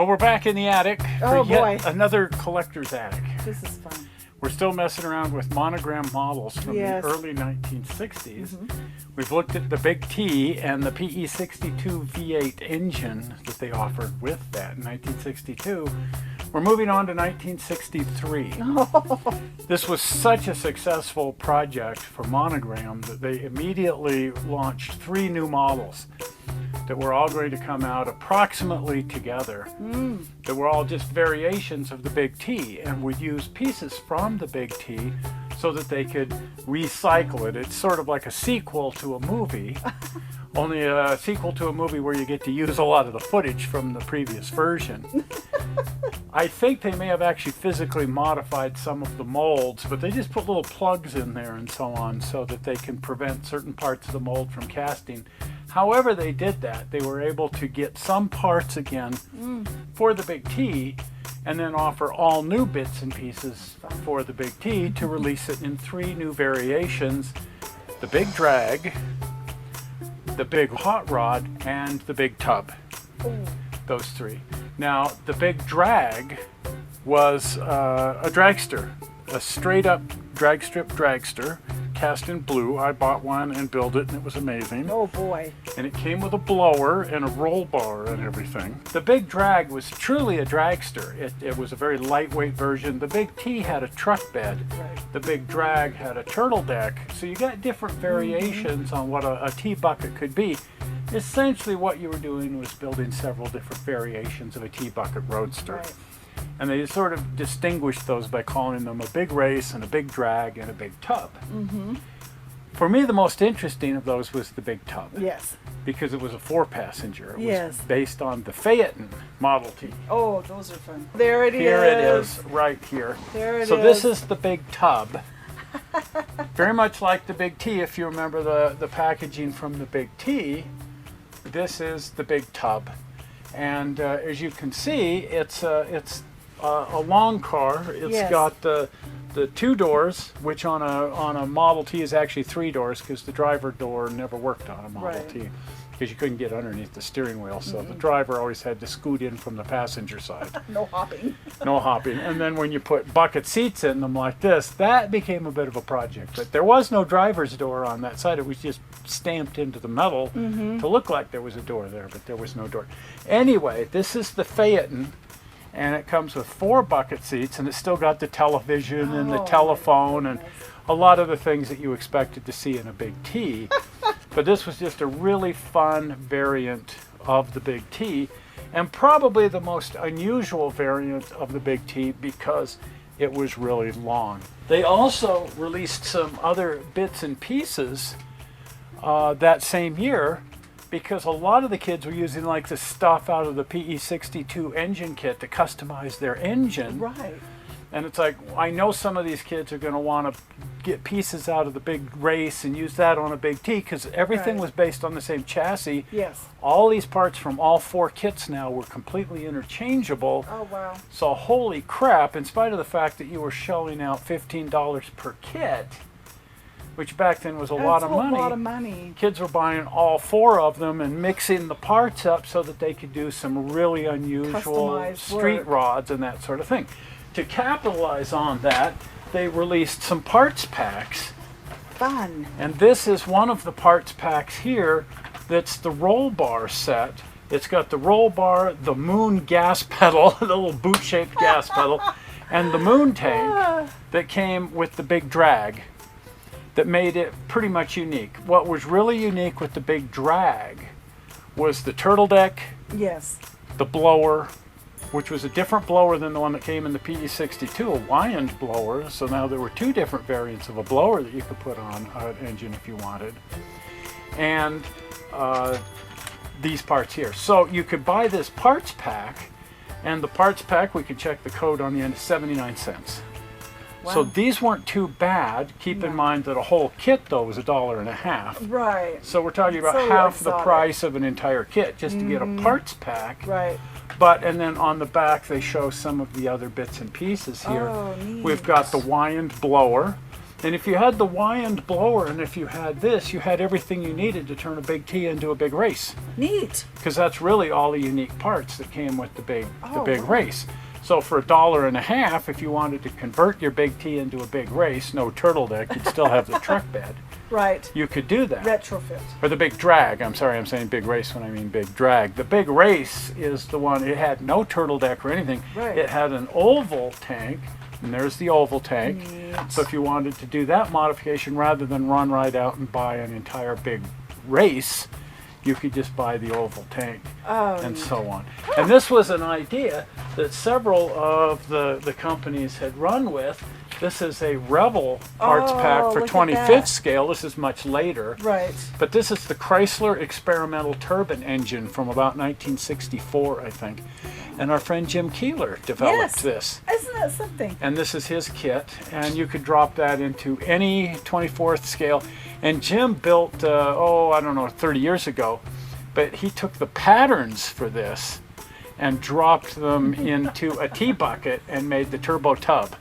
Well, we're back in the attic Oh, for yet boy. another collector's attic. This is fun. We're still messing around with monogram models from Yes. the early 1960s. We've looked at the Big T and the PE62 V8 engine that they offered with that in 1962. We're moving on to 1963. This was such a successful project for Monogram that they immediately launched 3 new models that were all going to come out approximately together. That were all just variations of the Big T and would use pieces from the Big T so that they could recycle it. It's sort of like a sequel to a movie, only a sequel to a movie where you get to use a lot of the footage from the previous version. I think they may have actually physically modified some of the molds, but they just put little plugs in there and so on so that they can prevent certain parts of the mold from casting. However they did that, they were able to get some parts again for the Big T and then offer all new bits and pieces for the Big T to release it in 3 new variations: the Big Drag, the Big Hot Rod, and the Big Tub. Those 3. Now, the Big Drag was a dragster, a straight up drag strip dragster, cast in blue. I bought one and built it, and it was amazing. Oh boy. And it came with a blower and a roll bar and everything. The Big Drag was truly a dragster. It was a very lightweight version. The Big T had a truck bed. Right. The Big Drag had a turtle deck. So you got different variations on what a T bucket could be. Essentially what you were doing was building several different variations of a T bucket roadster. Right. And they sort of distinguished those by calling them a Big Race and a Big Drag and a Big Tub. For me, the most interesting of those was the Big Tub. Yes. Because it was a 4-passenger. It Yes. was based on the Phaeton Model T. Oh, those are fun. There it is. Here it is, right here. There it is. So this is the Big Tub. Very much like the Big T, if you remember the packaging from the Big T. This is the Big Tub. And as you can see, it's a long car. It's Yes. got the 2 doors, which on a Model T is actually 3 doors because the driver door never worked on a Model T because you couldn't get underneath the steering wheel. So the driver always had to scoot in from the passenger side. No hopping. No hopping. And then when you put bucket seats in them like this, that became a bit of a project. But there was no driver's door on that side. It was just stamped into the metal to look like there was a door there, but there was no door. Anyway, this is the Phaeton. And it comes with 4 bucket seats, and it's still got the television and the telephone and a lot of the things that you expected to see in a Big T. But this was just a really fun variant of the Big T, and probably the most unusual variant of the Big T because it was really long. They also released some other bits and pieces that same year, because a lot of the kids were using like the stuff out of the PE62 engine kit to customize their engine. Right. And it's like, I know some of these kids are going to want to get pieces out of the Big Race and use that on a Big T because everything was based on the same chassis. Yes. All these parts from all 4 kits now were completely interchangeable. Oh wow. So holy crap, in spite of the fact that you were shelling out $15 per kit, which back then was a lot of money. That's a lot of money. Kids were buying all 4 of them and mixing the parts up so that they could do some really unusual Customized street work. rods and that sort of thing. To capitalize on that, they released some parts packs. Fun. And this is one of the parts packs here that's the roll bar set. It's got the roll bar, the moon gas pedal, the little boot-shaped gas pedal, and the moon tank that came with the Big Drag. That made it pretty much unique. What was really unique with the Big Drag was the turtle deck, Yes. the blower, which was a different blower than the one that came in the PE62, a wind blower. So now there were 2 different variants of a blower that you could put on an engine if you wanted. And these parts here. So you could buy this parts pack, and the parts pack, we could check the code on the end, 79 cents. Wow. So these weren't too bad. Keep in mind that a whole kit, though, was $1.50. Right. So we're talking about So half the exotic. price of an entire kit just to get a parts pack. Right. But, and then on the back, they show some of the other bits and pieces here. Oh, neat. We've got the wind blower. And if you had the wind blower and if you had this, you had everything you needed to turn a big T into a big race. Neat. Because that's really all the unique parts that came with the big Oh, wow. race. So for $1.50, if you wanted to convert your big T into a big race, no turtle deck, you'd still have the truck bed. Right. You could do that. Retrofit. Or the big drag. I'm sorry, I'm saying big race when I mean big drag. The big race is the one, it had no turtle deck or anything. Right. It had an oval tank, and there's the oval tank. Neat. So if you wanted to do that modification, rather than run right out and buy an entire big race, you could just buy the oval tank and so on. And this was an idea that several of the companies had run with. This is a Revell parts pack for look at 25th that. scale. This is much later. Right. But this is the Chrysler experimental turbine engine from about 1964, I think. And our friend Jim Keeler developed this. Isn't that something? And this is his kit, and you could drop that into any 24th scale. And Jim built, I don't know, 30 years ago, but he took the patterns for this and dropped them into a tea bucket and made the turbo tub.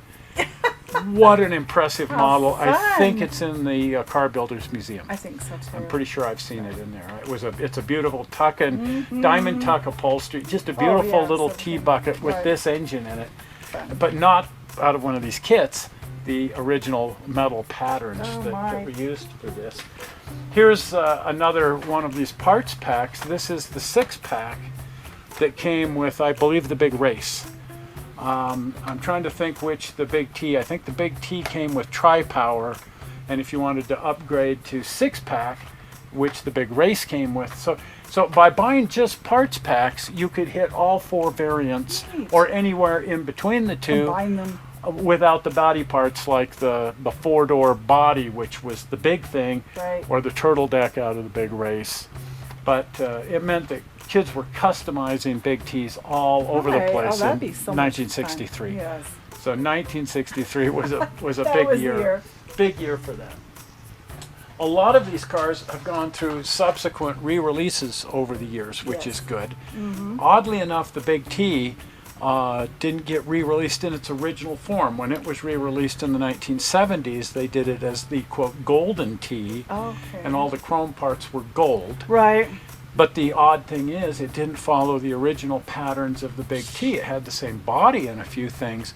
What an impressive model. I think fun. it's in the Car Builders Museum. I think so too. I'm pretty sure I've seen it in there. It's a beautiful tuck and diamond tuck upholstery. Just a beautiful yeah, little so tea fun. bucket with Right. this engine in it. Fun. But not out of one of these kits, the original metal patterns Oh, that my. were used for this. Here's another one of these parts packs. This is the 6-pack that came with, I believe, the big race. I'm trying to think which the big T. I think the big T came with tri-power, and if you wanted to upgrade to 6-pack, which the big race came with. So by buying just parts packs, you could hit all 4 variants Neat. or anywhere in between the two Combine them. without the body parts like the 4-door body, which was the big thing, Right. or the turtle deck out of the big race. But it meant that kids were customizing big T's all over Right. the place that'd in be so much 1963. fun. Yes. So 1963 was a That big was the year. year. Big year for that. A lot of these cars have gone through subsequent re-releases over the years, which Yes. is good. Oddly enough, the Big T didn't get re-released in its original form. When it was re-released in the 1970s, they did it as the, quote, golden T, Okay. and all the chrome parts were gold. Right. But the odd thing is, it didn't follow the original patterns of the Big T. It had the same body and a few things,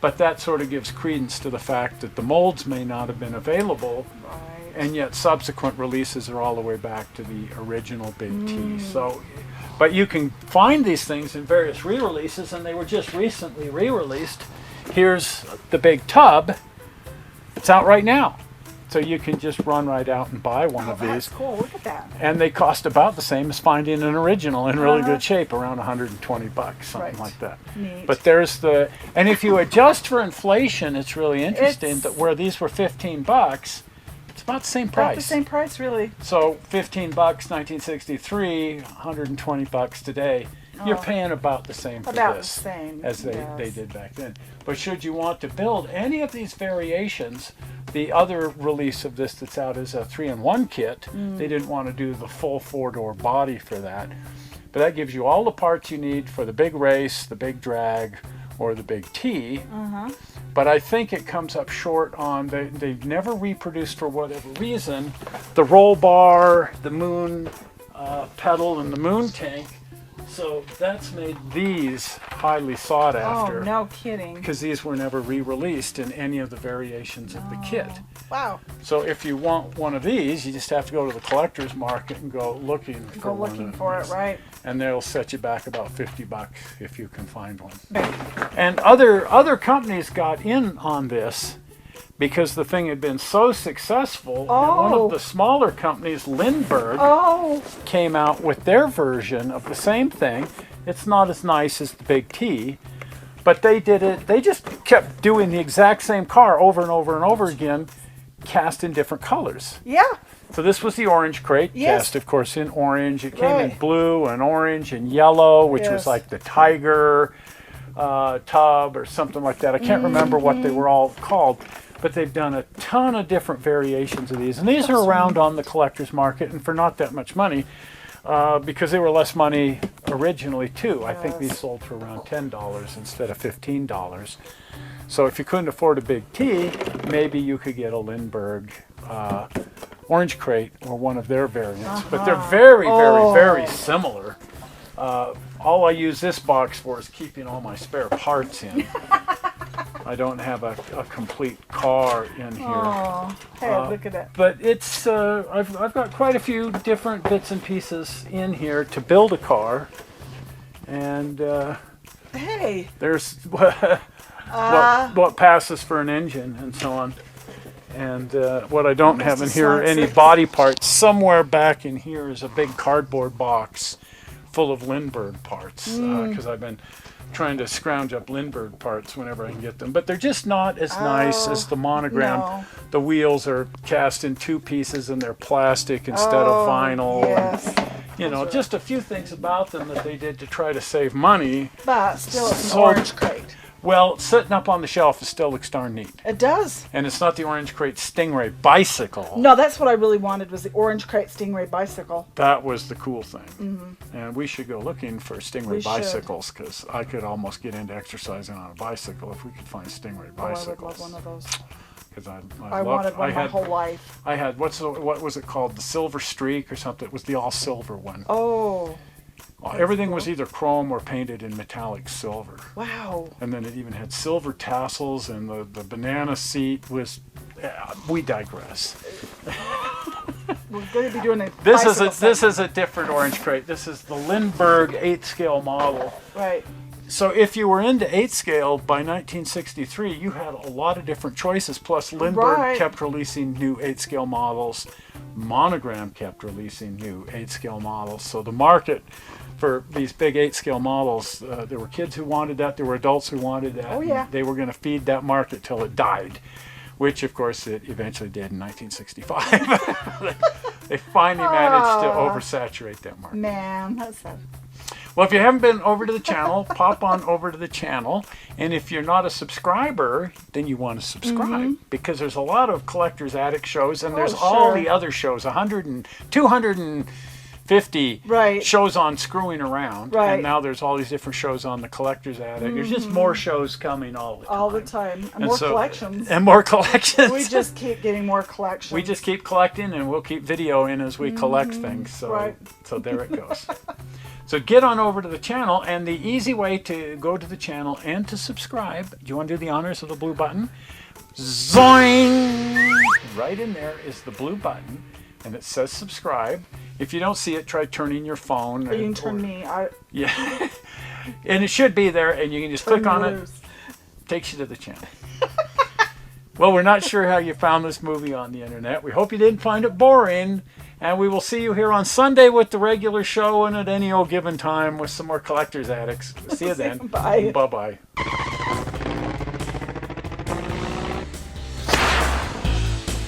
but that sort of gives credence to the fact that the molds may not have been available, Right. and yet subsequent releases are all the way back to the original Big T. So, but you can find these things in various re-releases, and they were just recently re-released. Here's the big tub. It's out right now. So you can just run right out and buy one of That's these. cool. Look at that. And they cost about the same as finding an original in really Uh-huh. good shape, around 120 bucks, something Right. like that. Neat. But there's the, and if you adjust for inflation, it's really interesting It's- that where these were 15 bucks, it's about the same About price. the same price, really. So 15 bucks 1963, 120 bucks today. You're Oh. paying about the same for About this the same. as they yes. did back then. But should you want to build any of these variations, the other release of this that's out is a 3-in-1 kit. They didn't want to do the full 4-door body for that. But that gives you all the parts you need for the big race, the big drag, or the big T. But I think it comes up short on, they've never reproduced, for whatever reason, the roll bar, the moon pedal, and the moon tank. So that's made these highly sought after. Oh, no kidding. Because these were never re-released in any of the variations of the kit. Wow. So if you want one of these, you just have to go to the collector's market and go looking for Go one looking of for it, these. right? And they'll set you back about 50 bucks if you can find one. Right. And other companies got in on this because the thing had been so successful. And one Oh. of the smaller companies, Lindberg, Oh, came out with their version of the same thing. It's not as nice as the Big T, but they did it. They just kept doing the exact same car over and over and over again, cast in different colors. yeah. So this was the orange crate, Yes. cast, of course, in orange. It came in Right. blue and orange and yellow, which was Yes. like the tiger tub or something like that. I can't remember what they were all called, but they've done a ton of different variations of these. And these are around on the collector's market, and for not that much money, because they were less money originally too. I think these Yes. sold for around $10 instead of $15. So if you couldn't afford a big T, maybe you could get a Lindberg orange crate or one of their variants. But they're very, very, very similar. All I use this box for is keeping all my spare parts in. I don't have a complete car in here. Oh, hey, look at that. But it's I've got quite a few different bits and pieces in here to build a car, and Hey. there's what passes for an engine and so on. And what I don't have in here are any body parts. Somewhere back in here is a big cardboard box full of Lindberg parts, because I've been trying to scrounge up Lindberg parts whenever I can get them. But they're just not as nice as the Monogram. No. The wheels are cast in two pieces and they're plastic instead of vinyl. Yes. You know, just a few things about them that they did to try to save money. But still, it's an So- orange crate. Well, sitting up on the shelf, it still looks darn neat. It does. And it's not the orange crate Sting Ray bicycle. No, that's what I really wanted was the orange crate Sting Ray bicycle. That was the cool thing. And we should go looking for Sting Ray We should. bicycles, because I could almost get into exercising on a bicycle if we could find Sting Ray Oh, I would bicycles. love one of those. Because I wanted one my whole life. I had what was it called? The Silver Streak or something. It was the all silver one. Oh, Everything was either chrome or painted in metallic silver. wow. And then it even had silver tassels, and the banana seat was. We digress. We're going to be doing a This bicycle is a different orange crate. This is the Lindberg 8th scale model. Right. So if you were into 8th scale by 1963, you had a lot of different choices. Plus, Lindberg Right. kept releasing new 8th scale models. Monogram kept releasing new 8th scale models. So the market for these big 8th scale models, there were kids who wanted that. There were adults who wanted that. Oh, yeah. And they were going to feed that market till it died, which, of course, it eventually did in 1965. They finally managed to oversaturate that market. Man, that's sad. Well, if you haven't been over to the channel, pop on over to the channel. And if you're not a subscriber, then you want to subscribe, because there's a lot of Collector's Attic shows, and there's all sure. the other shows, 250 Right. shows on Screwing Around. Right. And now there's all these different shows on the Collector's Attic. There's just more shows coming all the time. All the time. And more collections. And more collections. We just keep getting more collections. We just keep collecting, and we'll keep videoing as we collect things. So, Right. so there it goes. So get on over to the channel, and the easy way to go to the channel and to subscribe, do you want to do the honors of the blue button? Zoing! Right in there is the blue button, and it says subscribe. If you don't see it, try turning your phone. Or you can turn me. Yeah. And it should be there, and you can just click on it. loose. Takes you to the channel. Well, we're not sure how you found this movie on the internet. We hope you didn't find it boring. And we will see you here on Sunday with the regular show, and at any old given time with some more Collector's Addicts. See you then. Bye. Bye-bye.